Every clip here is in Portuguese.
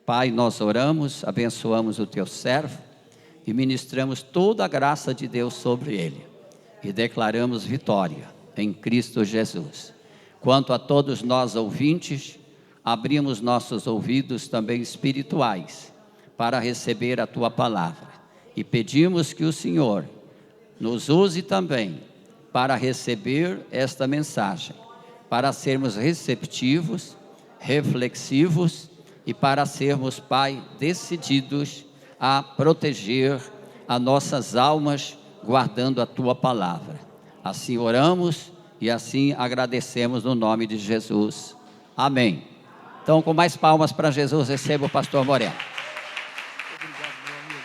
Pai, nós oramos, abençoamos o teu servo e ministramos toda a graça de Deus sobre ele. E declaramos vitória em Cristo Jesus. Quanto a todos nós ouvintes, abrimos nossos ouvidos também espirituais para receber a tua palavra. E pedimos que o Senhor nos use também para receber esta mensagem, para sermos receptivos, reflexivos e para sermos, Pai, decididos a proteger as nossas almas, guardando a tua palavra. Assim oramos e assim agradecemos no nome de Jesus. Amém. Então, com mais palmas para Jesus, receba o pastor Moreno. Obrigado, meu amigo.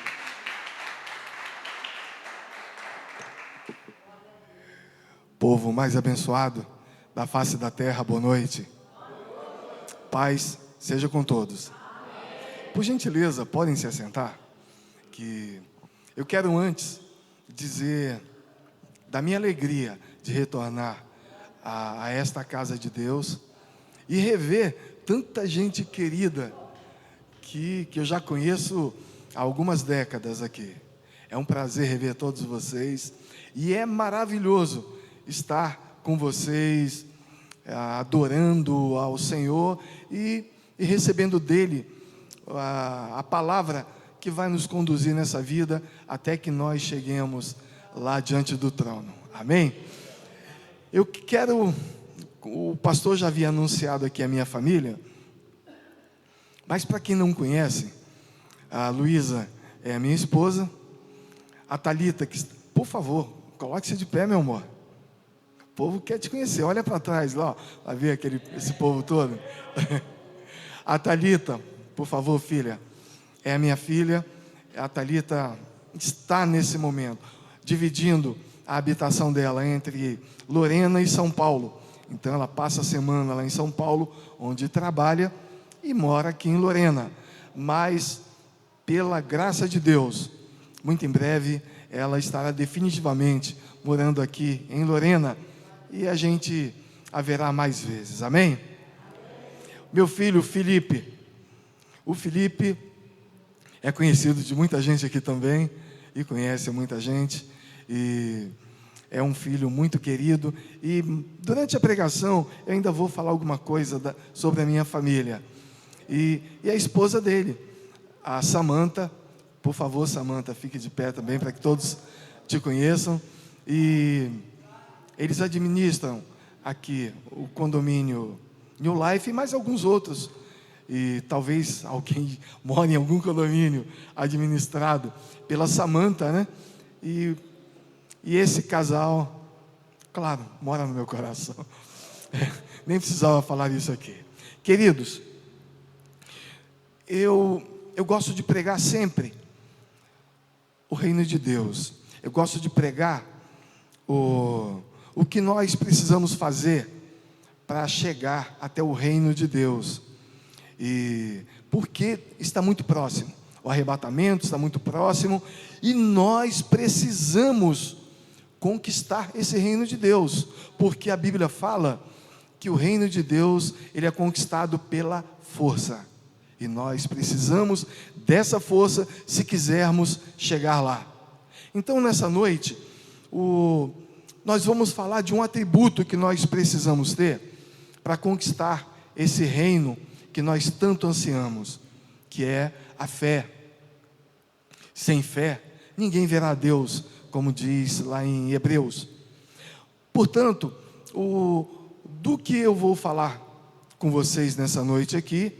Povo mais abençoado da face da terra, boa noite. Paz seja com todos. Por gentileza, podem se assentar, que eu quero antes dizer da minha alegria de retornar a esta casa de Deus e rever tanta gente querida que eu já conheço há algumas décadas aqui. É um prazer rever todos vocês e é maravilhoso estar com vocês, adorando ao Senhor e recebendo dele a palavra que vai nos conduzir nessa vida até que nós cheguemos lá diante do trono. Amém? Eu quero, o pastor já havia anunciado aqui a minha família, mas para quem não conhece, a Luísa é a minha esposa, a Thalita, que, por favor, coloque-se de pé, meu amor. O povo quer te conhecer, olha para trás lá, vai ver esse povo todo. A Thalita, por favor, filha, é a minha filha. A Thalita está nesse momento dividindo a habitação dela entre Lorena e São Paulo. Então ela passa a semana lá em São Paulo, onde trabalha, e mora aqui em Lorena. Mas pela graça de Deus, muito em breve ela estará definitivamente morando aqui em Lorena, e a gente haverá mais vezes. Amém? Meu filho Felipe, o Felipe é conhecido de muita gente aqui também, e conhece muita gente, e é um filho muito querido, e durante a pregação eu ainda vou falar alguma coisa sobre a minha família, e a esposa dele, a Samanta. Por favor, Samanta, fique de pé também, para que todos te conheçam, e eles administram aqui o condomínio New Life e mais alguns outros, e talvez alguém mora em algum condomínio administrado pela Samanta, né? E esse casal, claro, mora no meu coração. Nem precisava falar isso aqui. Queridos, eu gosto de pregar sempre o reino de Deus. Eu gosto de pregar o que nós precisamos fazer para chegar até o reino de Deus. E porque está muito próximo, o arrebatamento está muito próximo, e nós precisamos conquistar esse reino de Deus, porque a Bíblia fala que o reino de Deus, ele é conquistado pela força, e nós precisamos dessa força se quisermos chegar lá. Então nessa noite, nós vamos falar de um atributo que nós precisamos ter para conquistar esse reino que nós tanto ansiamos, que é a fé. Sem fé, ninguém verá Deus, como diz lá em Hebreus. Portanto, do que eu vou falar com vocês nessa noite aqui,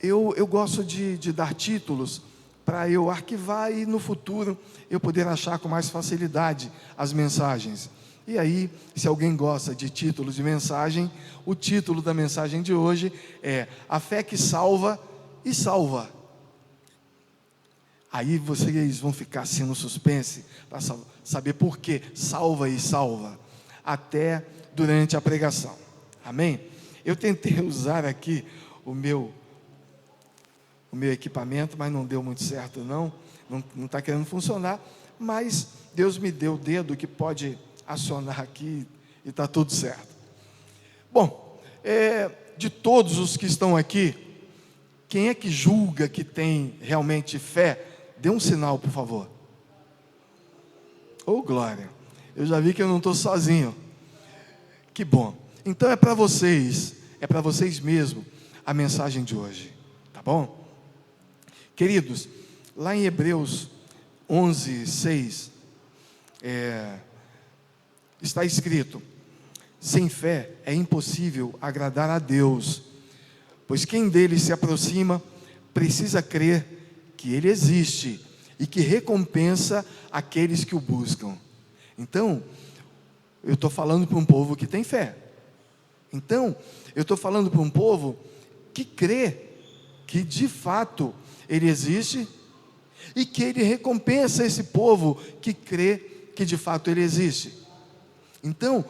eu gosto de dar títulos para eu arquivar e no futuro eu poder achar com mais facilidade as mensagens. E aí, se alguém gosta de título de mensagem, o título da mensagem de hoje é A Fé que Salva e Salva. Aí vocês vão ficar assim no suspense, para saber por que salva e salva, até durante a pregação. Amém? Eu tentei usar aqui o meu equipamento, mas não deu muito certo não está querendo funcionar, mas Deus me deu o dedo que pode acionar aqui e está tudo certo. Bom, de todos os que estão aqui, Quem é que julga que tem realmente fé? Dê um sinal, por favor. Oh, glória. Eu já vi que eu não estou sozinho. Que bom. Então é para vocês mesmo a mensagem de hoje. Tá bom? Queridos, lá em Hebreus 11:6, está escrito: sem fé é impossível agradar a Deus, pois quem dele se aproxima precisa crer que ele existe e que recompensa aqueles que o buscam. Então, eu estou falando para um povo que tem fé. Então, eu estou falando para um povo que crê que de fato ele existe e que ele recompensa esse povo que crê que de fato ele existe. Então,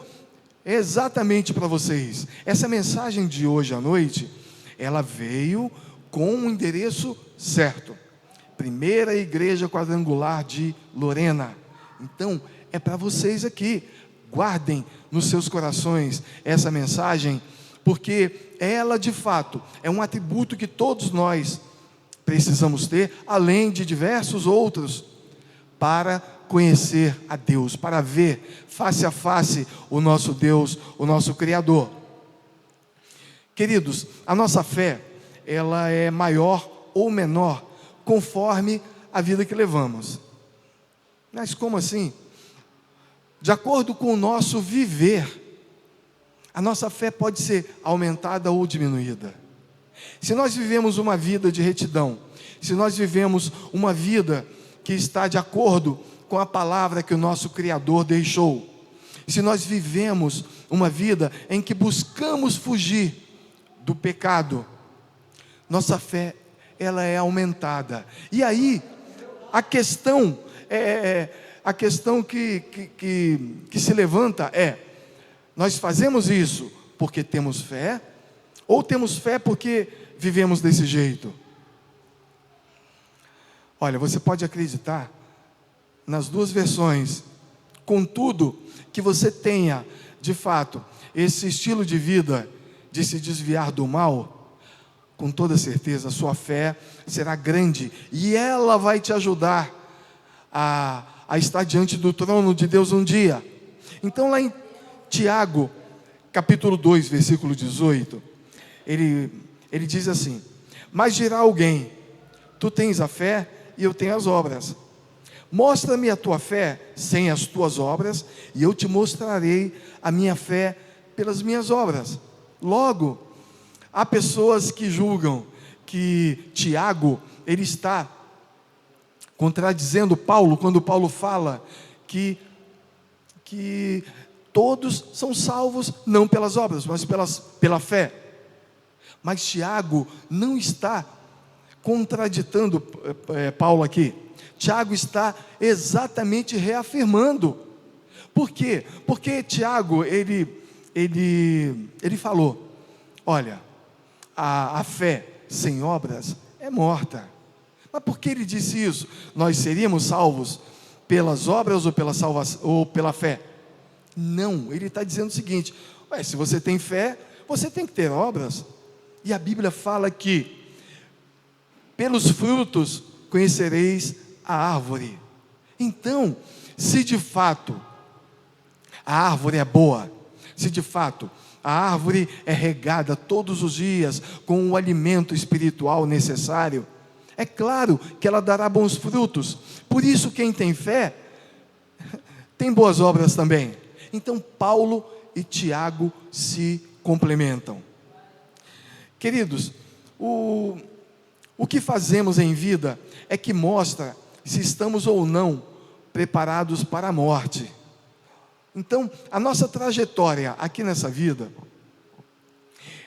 é exatamente para vocês. Essa mensagem de hoje à noite, ela veio com um endereço certo. Primeira Igreja Quadrangular de Lorena. Então, é para vocês aqui. Guardem nos seus corações essa mensagem, porque ela de fato é um atributo que todos nós precisamos ter, além de diversos outros, para conhecer a Deus, para ver face a face o nosso Deus, o nosso Criador. Queridos, a nossa fé, ela é maior ou menor, conforme a vida que levamos. Mas como assim? De acordo com o nosso viver, a nossa fé pode ser aumentada ou diminuída. Se nós vivemos uma vida de retidão, se nós vivemos uma vida que está de acordo com a palavra que o nosso Criador deixou, se nós vivemos uma vida em que buscamos fugir do pecado, nossa fé, ela é aumentada. E aí, a questão que se levanta é: nós fazemos isso porque temos fé, ou temos fé porque vivemos desse jeito? Olha, você pode acreditar nas duas versões, contudo, que você tenha, de fato, esse estilo de vida de se desviar do mal, com toda certeza a sua fé será grande, e ela vai te ajudar a estar diante do trono de Deus um dia. Então lá em Tiago, capítulo 2, versículo 18, ele diz assim: mas dirá alguém, tu tens a fé e eu tenho as obras. Mostra-me a tua fé sem as tuas obras, e eu te mostrarei a minha fé pelas minhas obras. Logo, há pessoas que julgam que Tiago, ele está contradizendo Paulo, quando Paulo fala que todos são salvos, não pelas obras, mas pela fé. Mas Tiago não está contraditando Paulo aqui. Tiago está exatamente reafirmando. Por quê? Porque Tiago, ele falou: olha, a fé sem obras é morta. Mas por que ele disse isso? Nós seríamos salvos pelas obras ou pela salvação, ou pela fé? Não, ele está dizendo o seguinte: se você tem fé, você tem que ter obras. E a Bíblia fala que pelos frutos conhecereis a árvore. Então, se de fato a árvore é boa, se de fato a árvore é regada todos os dias com o alimento espiritual necessário, é claro que ela dará bons frutos. Por isso, quem tem fé tem boas obras também. Então Paulo e Tiago se complementam. Queridos, o que fazemos em vida é que mostra se estamos ou não preparados para a morte. Então, a nossa trajetória aqui nessa vida,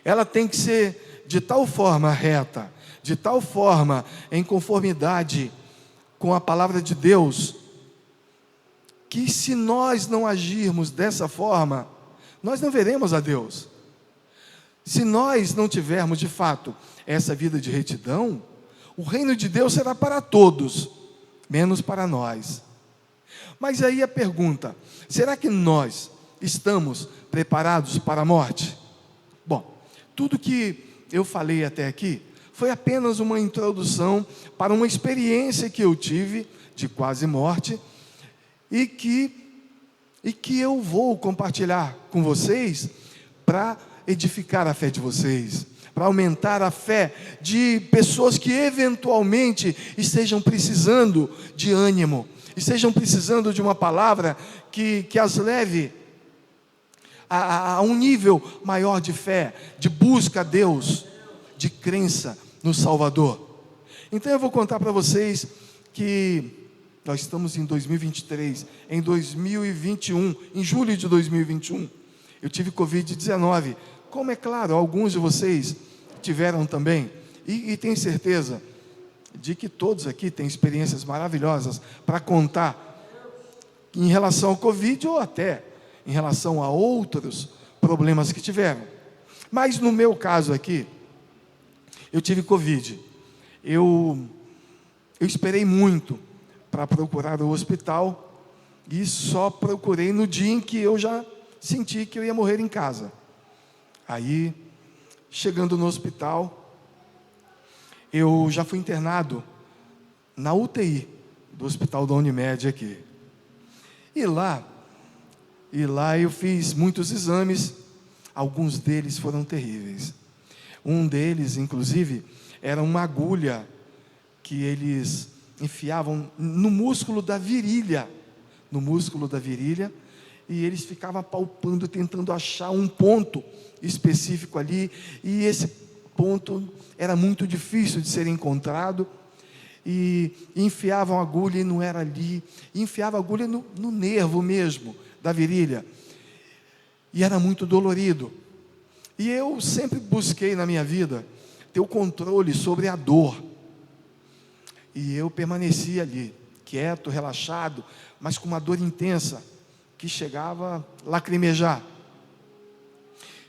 ela tem que ser de tal forma reta, de tal forma em conformidade com a palavra de Deus, que se nós não agirmos dessa forma, nós não veremos a Deus. Se nós não tivermos de fato essa vida de retidão, o reino de Deus será para todos, menos para nós. Mas aí a pergunta: será que nós estamos preparados para a morte? Bom, tudo que eu falei até aqui foi apenas uma introdução para uma experiência que eu tive de quase morte e que eu vou compartilhar com vocês para edificar a fé de vocês, para aumentar a fé de pessoas que eventualmente estejam precisando de ânimo, estejam precisando de uma palavra que as leve a um nível maior de fé, de busca a Deus, de crença no Salvador. Então eu vou contar para vocês que nós estamos em 2023, em 2021, em julho de 2021, eu tive Covid-19, como é claro, alguns de vocês tiveram também, e tenho certeza de que todos aqui têm experiências maravilhosas para contar, em relação ao Covid ou até em relação a outros problemas que tiveram. Mas no meu caso aqui, eu tive Covid, eu esperei muito para procurar o hospital e só procurei no dia em que eu já senti que eu ia morrer em casa. Aí, chegando no hospital, eu já fui internado na UTI do hospital da Unimed aqui. E lá eu fiz muitos exames, alguns deles foram terríveis. Um deles, inclusive, era uma agulha que eles enfiavam no músculo da virilha, e eles ficavam palpando, tentando achar um ponto específico ali, e esse ponto era muito difícil de ser encontrado, e enfiavam a agulha e não era ali, e enfiavam a agulha no nervo mesmo, da virilha, e era muito dolorido, e eu sempre busquei na minha vida ter o controle sobre a dor, e eu permaneci ali, quieto, relaxado, mas com uma dor intensa, que chegava a lacrimejar.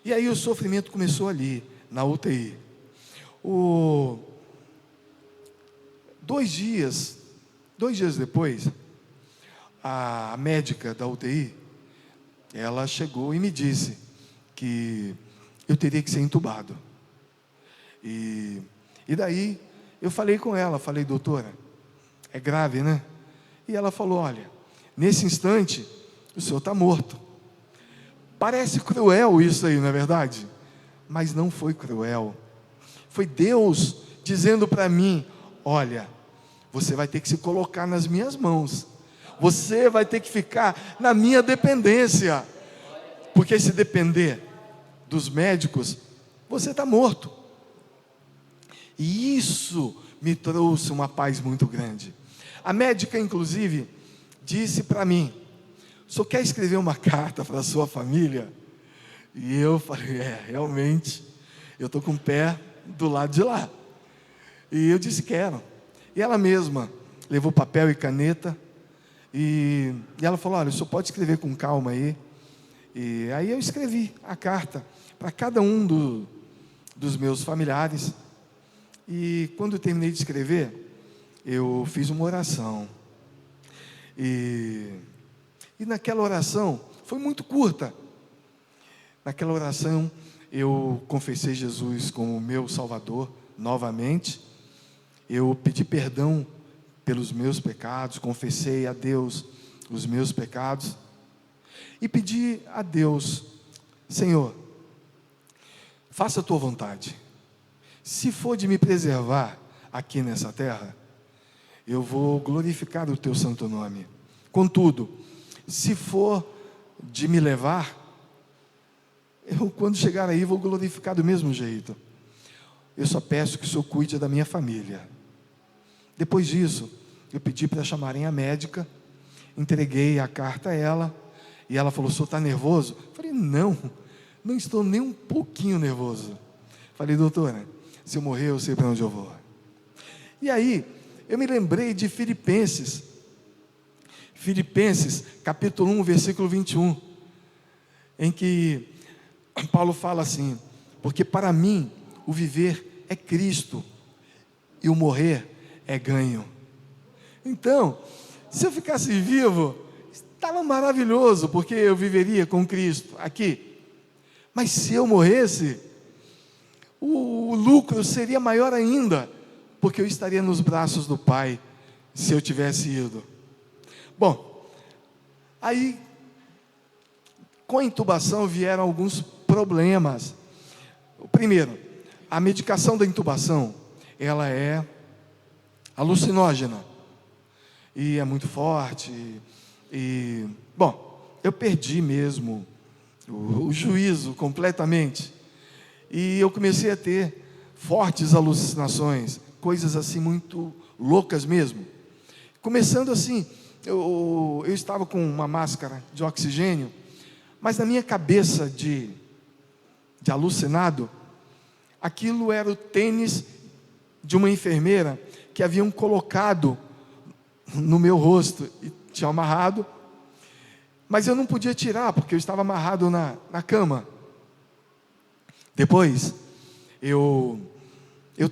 E aí o sofrimento começou ali, na UTI. 2 dias depois, a médica da UTI, ela chegou e me disse que eu teria que ser entubado. E daí, eu falei com ela, doutora, é grave, né? E ela falou, olha, nesse instante, o senhor está morto. Parece cruel isso aí, não é verdade? Mas não foi cruel. Foi Deus dizendo para mim, olha, você vai ter que se colocar nas minhas mãos. Você vai ter que ficar na minha dependência. Porque se depender dos médicos, você está morto. E isso me trouxe uma paz muito grande. A médica, inclusive, disse para mim, o senhor quer escrever uma carta para a sua família? E eu falei, realmente, eu estou com o pé do lado de lá. E eu disse, quero. E ela mesma levou papel e caneta, e ela falou, olha, o senhor pode escrever com calma aí. E aí eu escrevi a carta para cada um dos meus familiares. E quando eu terminei de escrever, eu fiz uma oração. E naquela oração, foi muito curta. Naquela oração, eu confessei Jesus como meu Salvador, novamente. Eu pedi perdão pelos meus pecados, confessei a Deus os meus pecados. E pedi a Deus, Senhor, faça a tua vontade. Se for de me preservar aqui nessa terra, eu vou glorificar o teu santo nome. Contudo, se for de me levar, eu quando chegar aí vou glorificar do mesmo jeito. Eu só peço que o Senhor cuide da minha família. Depois disso, eu pedi para chamarem a médica, entreguei a carta a ela, e ela falou, o senhor está nervoso? Eu falei, não estou nem um pouquinho nervoso. Falei, doutora, se eu morrer eu sei para onde eu vou. E aí, eu me lembrei de Filipenses capítulo 1, versículo 21, em que Paulo fala assim, porque para mim o viver é Cristo, e o morrer é ganho. Então, se eu ficasse vivo, estava maravilhoso, porque eu viveria com Cristo aqui. Mas se eu morresse, o lucro seria maior ainda, porque eu estaria nos braços do Pai, se eu tivesse ido. Bom, aí, com a intubação vieram alguns problemas. O primeiro, a medicação da intubação, ela é alucinógena, e é muito forte, bom, eu perdi mesmo o juízo completamente, e eu comecei a ter fortes alucinações, coisas assim muito loucas mesmo. Começando assim, eu estava com uma máscara de oxigênio, mas na minha cabeça de alucinado, aquilo era o tênis de uma enfermeira que haviam colocado no meu rosto e tinha amarrado, mas eu não podia tirar, porque eu estava amarrado na cama. Depois, eu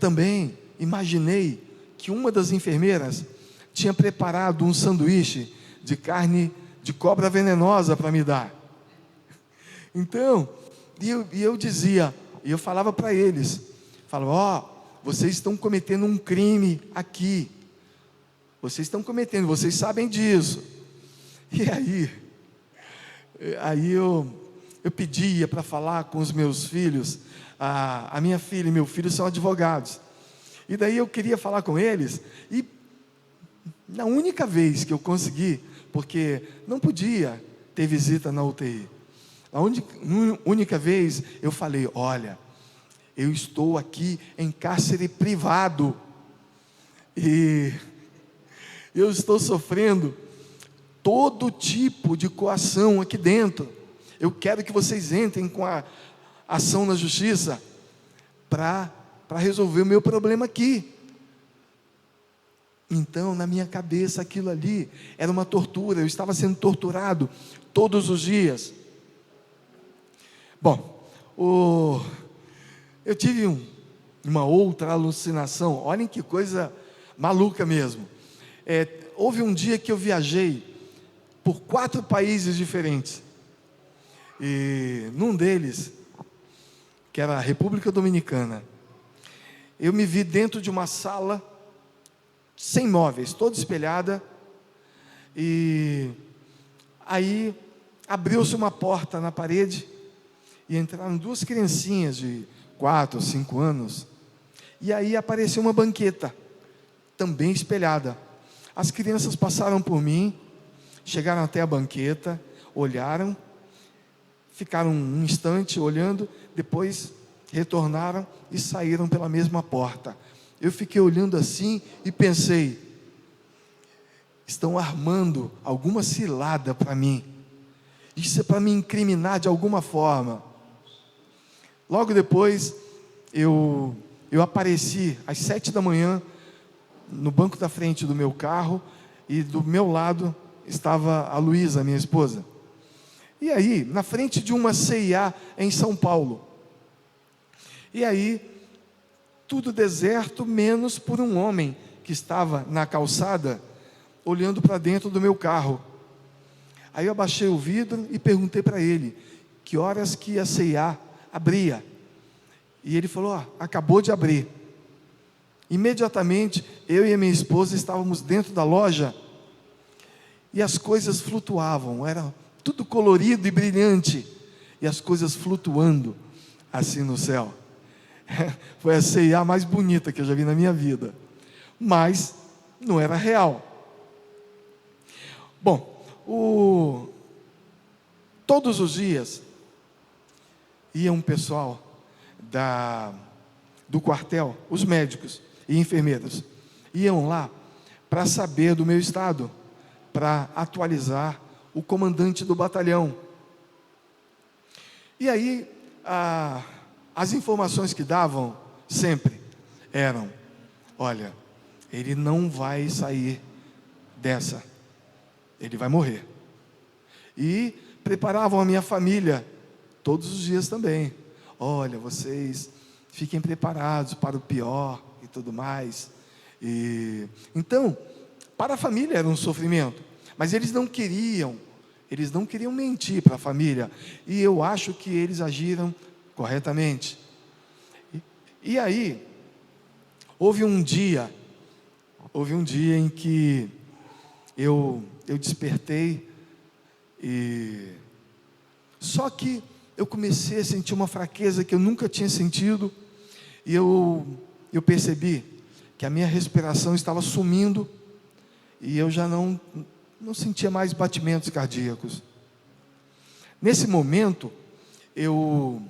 também imaginei que uma das enfermeiras tinha preparado um sanduíche de carne de cobra venenosa para me dar. Então, eu dizia, e eu falava para eles, falava, vocês estão cometendo um crime aqui, vocês estão cometendo, vocês sabem disso. E aí eu pedia para falar com os meus filhos, a minha filha e meu filho são advogados, e daí eu queria falar com eles, e na única vez que eu consegui, porque não podia ter visita na UTI, a única vez eu falei, olha, eu estou aqui em cárcere privado, e eu estou sofrendo todo tipo de coação aqui dentro, eu quero que vocês entrem com a ação na justiça, para resolver o meu problema aqui. Então, na minha cabeça, aquilo ali era uma tortura, eu estava sendo torturado todos os dias. Bom, eu tive uma outra alucinação, olhem que coisa maluca mesmo. Houve um dia que eu viajei por 4 países diferentes, e num deles, que era a República Dominicana, eu me vi dentro de uma sala, sem móveis, toda espelhada, e aí abriu-se uma porta na parede, e entraram 2 criancinhas de 4 ou 5 anos, e aí apareceu uma banqueta, também espelhada. As crianças passaram por mim, chegaram até a banqueta, olharam, ficaram um instante olhando, depois retornaram e saíram pela mesma porta. Eu fiquei olhando assim e pensei, estão armando alguma cilada para mim, isso é para me incriminar de alguma forma. Logo depois, eu apareci às 7 da manhã, no banco da frente do meu carro, e do meu lado estava a Luísa, minha esposa. E aí, na frente de uma C&A em São Paulo. E aí, tudo deserto, menos por um homem que estava na calçada, olhando para dentro do meu carro. Aí eu abaixei o vidro e perguntei para ele, que horas que a C&A abria. E ele falou, acabou de abrir. Imediatamente, eu e a minha esposa estávamos dentro da loja, e as coisas flutuavam, era tudo colorido e brilhante, e as coisas flutuando, assim no céu. Foi a C&A mais bonita que eu já vi na minha vida, mas não era real. Bom, todos os dias, ia um pessoal do quartel, os médicos e enfermeiros, iam lá para saber do meu estado, para atualizar o comandante do batalhão. E aí, as informações que davam sempre eram, olha, ele não vai sair dessa, ele vai morrer. E preparavam a minha família, todos os dias também, olha, vocês fiquem preparados para o pior e tudo mais. Então, para a família era um sofrimento, mas eles não queriam mentir para a família, e eu acho que eles agiram corretamente. E aí, houve um dia em que eu despertei, só que eu comecei a sentir uma fraqueza que eu nunca tinha sentido, e eu percebi que a minha respiração estava sumindo, e eu já não sentia mais batimentos cardíacos. Nesse momento, eu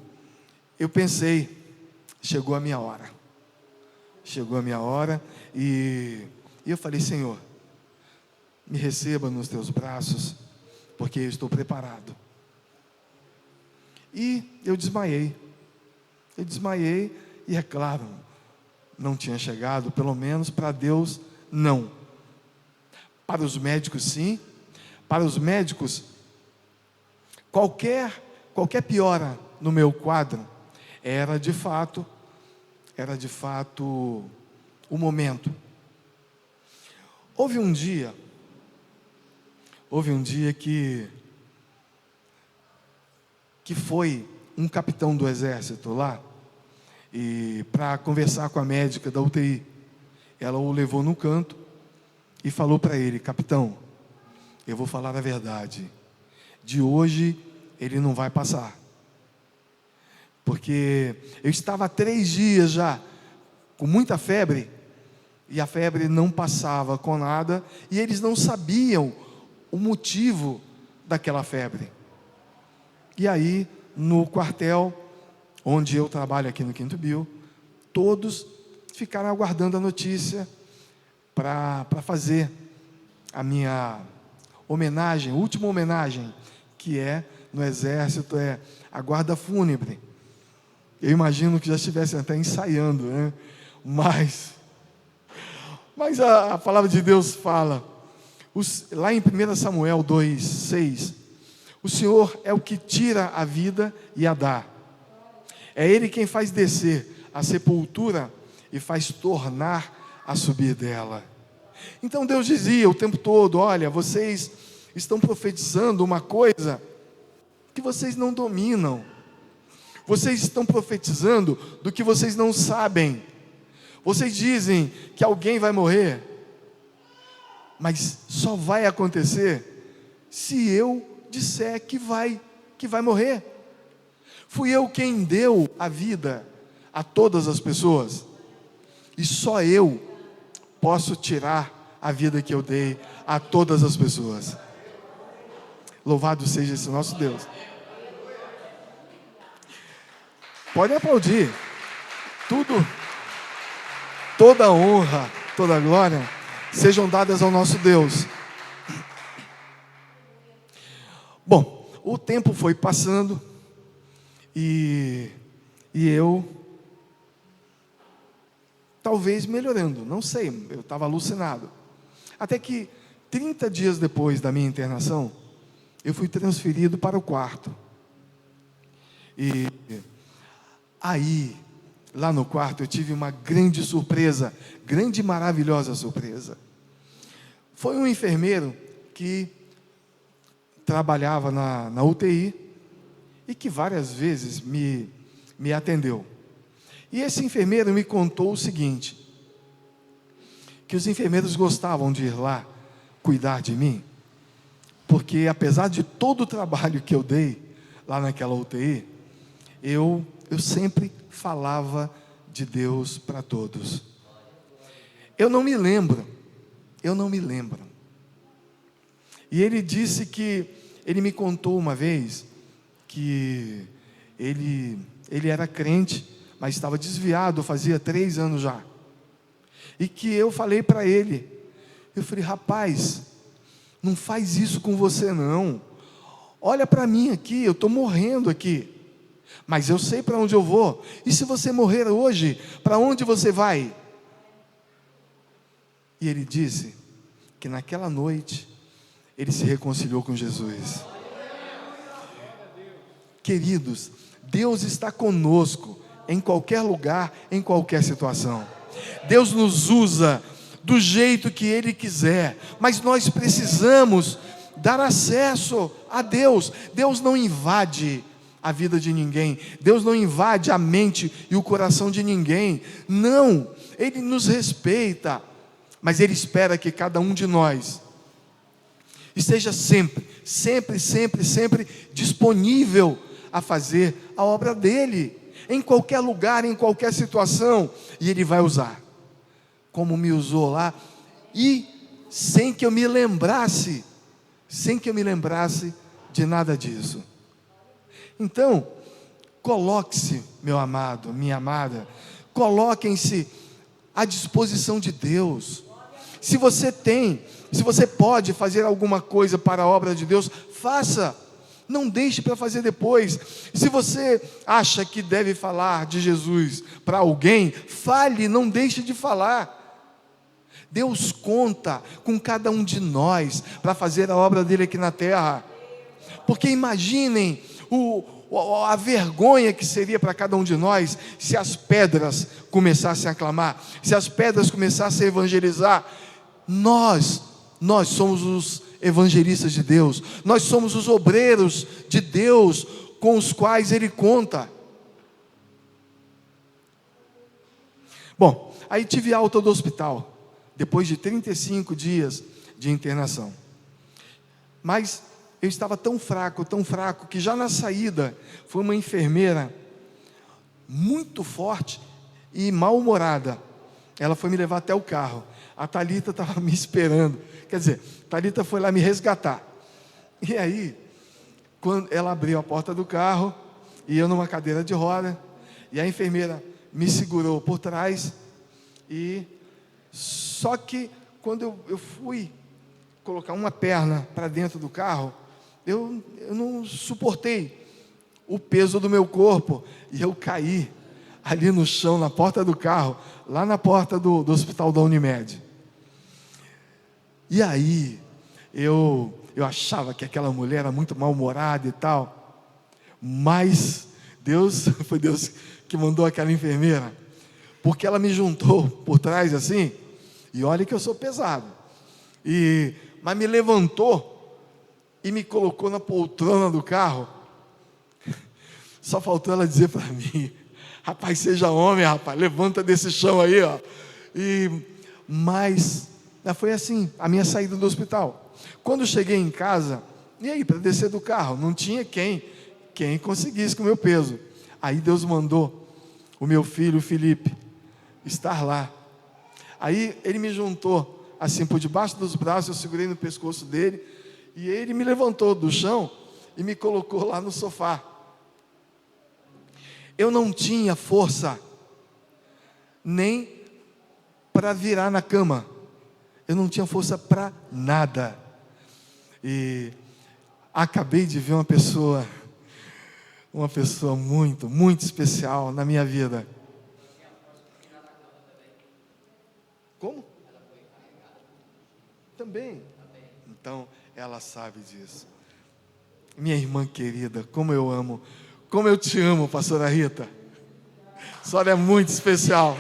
pensei, chegou a minha hora, e eu falei: Senhor, me receba nos teus braços, porque eu estou preparado. E eu desmaiei, e é claro, não tinha chegado, pelo menos para Deus, não. Para os médicos, sim. Para os médicos, qualquer piora no meu quadro, era de fato o momento. Houve um dia que foi um capitão do exército lá, e para conversar com a médica da UTI, ela o levou no canto e falou para ele: capitão, eu vou falar a verdade, de hoje ele não vai passar, porque eu estava há 3 dias já com muita febre, e a febre não passava com nada, e eles não sabiam o motivo daquela febre. E aí, no quartel onde eu trabalho aqui no Quinto Bio, todos ficaram aguardando a notícia para fazer a minha homenagem, última homenagem, que é no exército, é a guarda fúnebre. Eu imagino que já estivessem até ensaiando, né? Mas a palavra de Deus fala, lá em 1 Samuel 2:6, o Senhor é o que tira a vida e a dá. É Ele quem faz descer a sepultura e faz tornar a subir dela. Então Deus dizia o tempo todo: olha, vocês estão profetizando uma coisa que vocês não dominam. Vocês estão profetizando do que vocês não sabem. Vocês dizem que alguém vai morrer, mas só vai acontecer se eu disser que vai morrer. Fui eu quem deu a vida a todas as pessoas, e só eu posso tirar a vida que eu dei a todas as pessoas. Louvado seja esse nosso Deus. Pode aplaudir. Toda honra, toda glória sejam dadas ao nosso Deus. Bom, o tempo foi passando e eu talvez melhorando, não sei, eu estava alucinado. Até que 30 dias depois da minha internação, eu fui transferido para o quarto. E aí, lá no quarto, eu tive uma grande surpresa, grande e maravilhosa surpresa. Foi um enfermeiro que trabalhava na UTI e que várias vezes me atendeu. E esse enfermeiro me contou o seguinte, que os enfermeiros gostavam de ir lá cuidar de mim, porque apesar de todo o trabalho que eu dei lá naquela UTI, eu sempre falava de Deus para todos. Eu não me lembro. E ele disse que, ele me contou uma vez, que ele era crente, mas estava desviado, fazia 3 anos já. E que eu falei para ele, eu falei: rapaz, não faz isso com você não. Olha para mim aqui, eu estou morrendo aqui. Mas eu sei para onde eu vou. E se você morrer hoje, para onde você vai? E ele disse que naquela noite ele se reconciliou com Jesus. Queridos, Deus está conosco em qualquer lugar, em qualquer situação. Deus nos usa do jeito que Ele quiser, mas nós precisamos dar acesso a Deus. Deus não invade a vida de ninguém. Deus não invade a mente e o coração de ninguém. Não, Ele nos respeita, mas Ele espera que cada um de nós esteja sempre disponível a fazer a obra dEle, em qualquer lugar, em qualquer situação, e Ele vai usar, como me usou lá, e sem que eu me lembrasse de nada disso. Então, coloque-se, meu amado, minha amada, coloquem-se à disposição de Deus. Se você pode fazer alguma coisa para a obra de Deus, faça, não deixe para fazer depois. Se você acha que deve falar de Jesus para alguém, fale, não deixe de falar. Deus conta com cada um de nós para fazer a obra dele aqui na terra. Porque imaginem a vergonha que seria para cada um de nós se as pedras começassem a clamar, se as pedras começassem a evangelizar. Nós somos os evangelistas de Deus, nós somos os obreiros de Deus com os quais Ele conta. Bom, aí tive alta do hospital, depois de 35 dias de internação. Mas eu estava tão fraco, que já na saída, foi uma enfermeira muito forte e mal-humorada. Ela foi me levar até o carro. A Thalita estava me esperando. Quer dizer, Thalita foi lá me resgatar. E aí, quando ela abriu a porta do carro, e eu numa cadeira de roda, e a enfermeira me segurou por trás, e só que quando eu fui colocar uma perna para dentro do carro, eu não suportei o peso do meu corpo, e eu caí ali no chão, na porta do carro, lá na porta do hospital da Unimed. E aí, eu achava que aquela mulher era muito mal-humorada e tal, mas foi Deus que mandou aquela enfermeira, porque ela me juntou por trás assim, e olha que eu sou pesado, mas me levantou e me colocou na poltrona do carro. Só faltou ela dizer para mim: rapaz, seja homem, rapaz, levanta desse chão aí, ó. Mas foi assim a minha saída do hospital. Quando eu cheguei em casa, e aí, para descer do carro, não tinha quem conseguisse com o meu peso. Aí Deus mandou o meu filho, o Felipe, estar lá. Aí ele me juntou assim por debaixo dos braços, eu segurei no pescoço dele, e ele me levantou do chão e me colocou lá no sofá. Eu não tinha força nem para virar na cama, eu não tinha força para nada. E acabei de ver uma pessoa muito, muito especial na minha vida. Como? Também. Então, ela sabe disso. Minha irmã querida, como eu amo, como eu te amo, pastora Rita. A senhora é muito especial.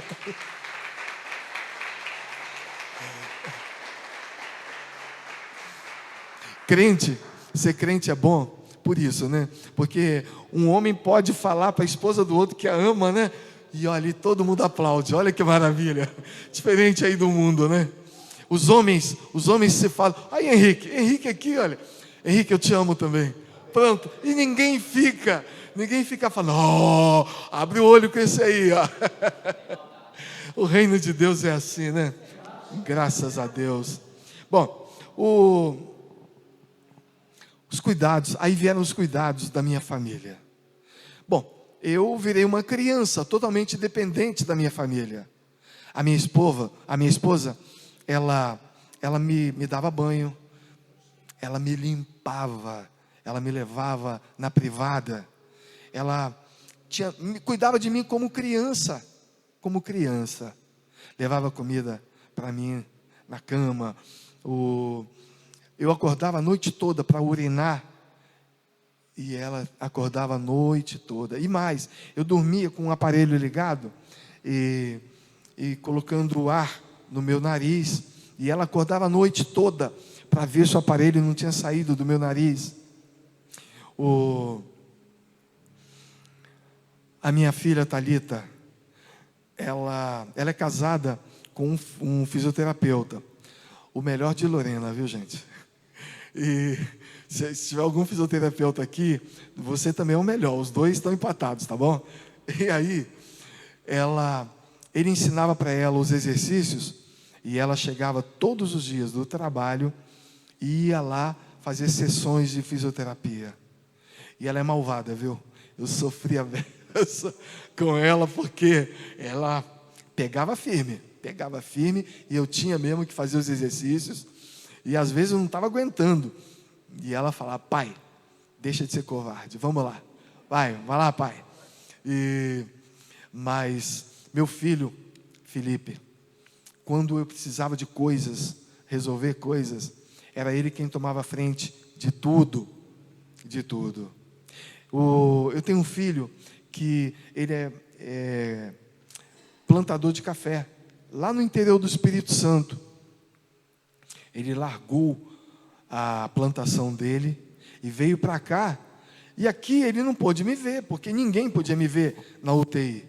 Ser crente é bom por isso, né? Porque um homem pode falar para a esposa do outro que a ama, né? E olha, todo mundo aplaude, olha que maravilha. Diferente aí do mundo, né? Os homens se falam: ai, Henrique aqui, olha, Henrique, eu te amo também. Pronto, e ninguém fica falando: oh, abre o olho com esse aí, ó. O reino de Deus é assim, né? Graças a Deus. Bom, os cuidados, aí vieram os cuidados da minha família. Bom, eu virei uma criança totalmente dependente da minha família. A minha esposa, ela me dava banho, ela me limpava, ela me levava na privada, ela cuidava de mim como criança, levava comida para mim na cama. Eu acordava a noite toda para urinar, e ela acordava a noite toda. E mais, eu dormia com um aparelho ligado e colocando o ar no meu nariz, e ela acordava a noite toda para ver se o aparelho não tinha saído do meu nariz. A minha filha Thalita, ela é casada com um fisioterapeuta, o melhor de Lorena, viu, gente? E se tiver algum fisioterapeuta aqui, você também é o melhor, os dois estão empatados, tá bom? E aí, ele ensinava para ela os exercícios, e ela chegava todos os dias do trabalho e ia lá fazer sessões de fisioterapia. E ela é malvada, viu? Eu sofria com ela, porque ela pegava firme, e eu tinha mesmo que fazer os exercícios, e às vezes eu não estava aguentando. E ela falava: pai, deixa de ser covarde, vamos lá, vai lá, pai. Mas meu filho, Felipe, quando eu precisava de coisas, resolver coisas, era ele quem tomava frente de tudo, de tudo. Eu tenho um filho que ele é plantador de café, lá no interior do Espírito Santo. Ele largou a plantação dele e veio para cá. E aqui ele não pôde me ver, porque ninguém podia me ver na UTI.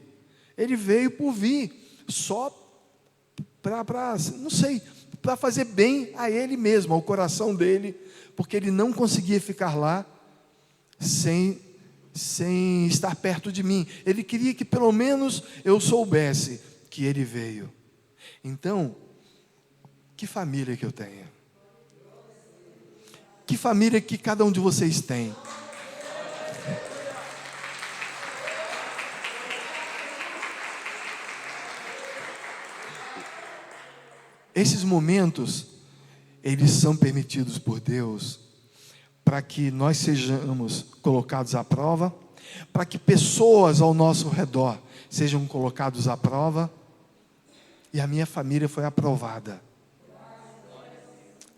Ele veio por vir, só para fazer bem a ele mesmo, ao coração dele, porque ele não conseguia ficar lá sem estar perto de mim. Ele queria que pelo menos eu soubesse que ele veio. Então, que família que eu tenho? Que família que cada um de vocês tem? Esses momentos, eles são permitidos por Deus para que nós sejamos colocados à prova, para que pessoas ao nosso redor sejam colocados à prova. E a minha família foi aprovada.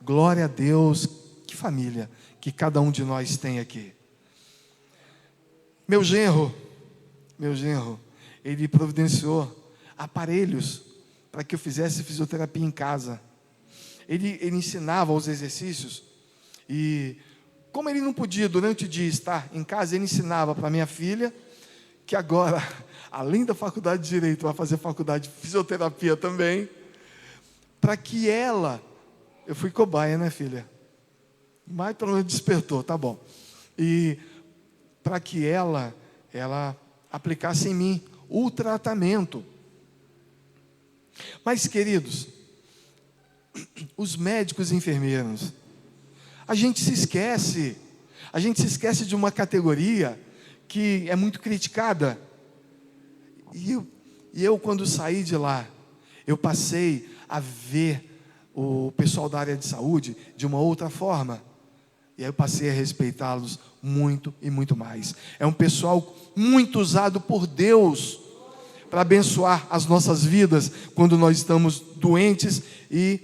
Glória a Deus. Que família que cada um de nós tem aqui. Meu genro, ele providenciou aparelhos para que eu fizesse fisioterapia em casa. Ele ensinava os exercícios, e como ele não podia durante o dia estar em casa, ele ensinava para minha filha, que agora, além da faculdade de Direito, vai fazer faculdade de fisioterapia também, para que ela... Eu fui cobaia, né, filha? Mas pelo menos despertou, tá bom. E para que ela aplicasse em mim o tratamento. Mas, queridos, os médicos e enfermeiros, a gente se esquece de uma categoria que é muito criticada. E eu, quando saí de lá, eu passei a ver o pessoal da área de saúde de uma outra forma. E aí eu passei a respeitá-los muito e muito mais. É um pessoal muito usado por Deus para abençoar as nossas vidas quando nós estamos doentes e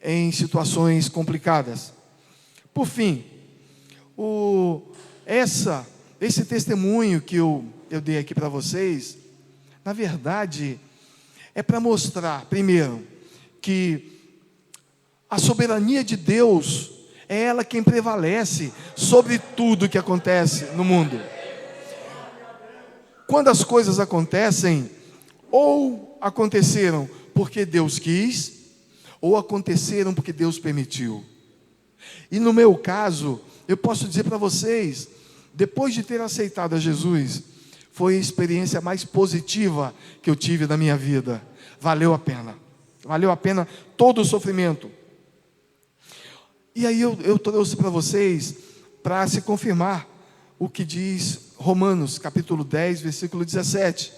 em situações complicadas. Por fim, esse testemunho que eu dei aqui para vocês, na verdade, é para mostrar, primeiro, que a soberania de Deus é ela quem prevalece sobre tudo que acontece no mundo. Quando as coisas acontecem, ou aconteceram porque Deus quis, ou aconteceram porque Deus permitiu. E no meu caso, eu posso dizer para vocês, depois de ter aceitado a Jesus, foi a experiência mais positiva que eu tive na minha vida. Valeu a pena todo o sofrimento. E aí eu trouxe para vocês, para se confirmar o que diz Romanos, capítulo 10, versículo 17.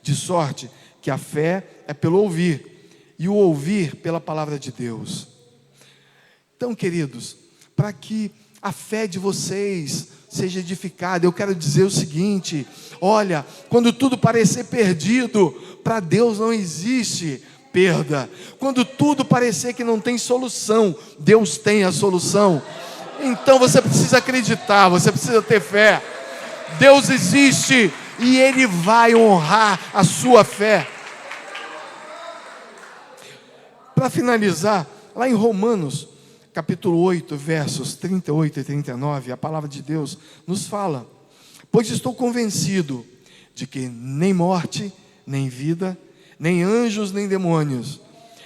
De sorte que a fé é pelo ouvir, e o ouvir pela palavra de Deus. Então, queridos, para que a fé de vocês seja edificada, eu quero dizer o seguinte: olha, quando tudo parecer perdido, para Deus não existe perda. Quando tudo parecer que não tem solução, Deus tem a solução. Então você precisa acreditar, você precisa ter fé. Deus existe e Ele vai honrar a sua fé. Para finalizar, lá em Romanos, capítulo 8, versos 38 e 39, a palavra de Deus nos fala: pois estou convencido de que nem morte, nem vida, nem anjos, nem demônios,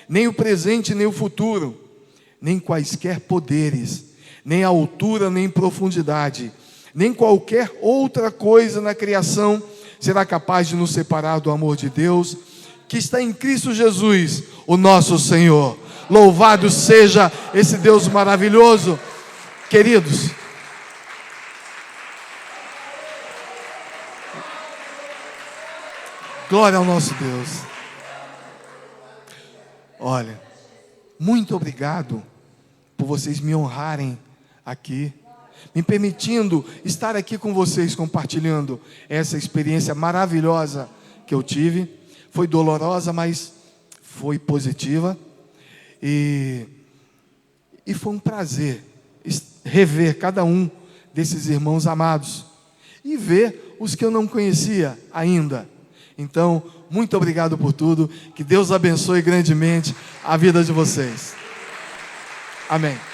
nem o presente, nem o futuro, nem quaisquer poderes, nem altura, nem profundidade, nem qualquer outra coisa na criação será capaz de nos separar do amor de Deus, que está em Cristo Jesus, o nosso Senhor. Louvado seja esse Deus maravilhoso. Queridos, glória ao nosso Deus. Olha, muito obrigado por vocês me honrarem aqui, me permitindo estar aqui com vocês, compartilhando essa experiência maravilhosa que eu tive. Foi dolorosa, mas foi positiva. E foi um prazer rever cada um desses irmãos amados e ver os que eu não conhecia ainda. Então, muito obrigado por tudo. Que Deus abençoe grandemente a vida de vocês. Amém.